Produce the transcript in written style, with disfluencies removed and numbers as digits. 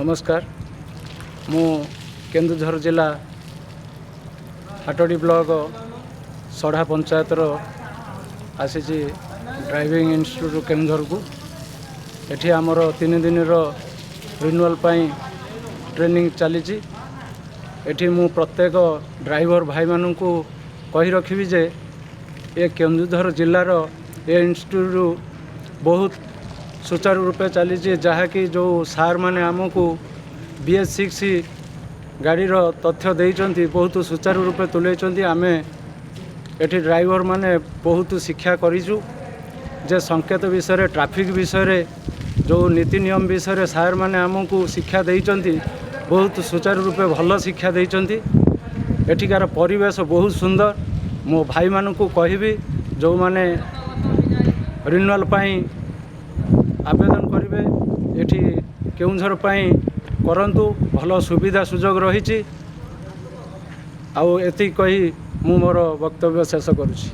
नमस्कार मु केन्दुझर जिला हाटोडी ब्लॉक सढ़ा पंचायत आसी ड्राइविंग इंस्टीट्यूट केन्दुझर को एठी आमर 3 दिन रिन्यूअल ट्रेनिंग चली एठी मु प्रत्येक ड्राइवर भाई मानू कही रखी जे ये केन्दुझर जिलार ये इंस्टीट्यूट बहुत सुचारू रूपे चली जहाँकि जो सार माने आमको BS6 गाड़ी तथ्य देइचंती बहुत सुचारू रूपे तुले आमे एठी ड्राइवर माने बहुत शिक्षा करिजु जे संकेत विषय ट्रैफिक विषय जो नीति नियम विषय सार माने आमको शिक्षा देइचंती बहुत सुचारू रूपे भल शिक्षा देइचंती। एठिकार परिवेश बहुत सुंदर। मो भाई मानू कहबी जो माने रिन्यूअल आवेदन करेंगे एठी केउंझर करंतु भल सुविधा सुजोग रही आउ एति कही मु मोर वक्तव्य शेष करुछि।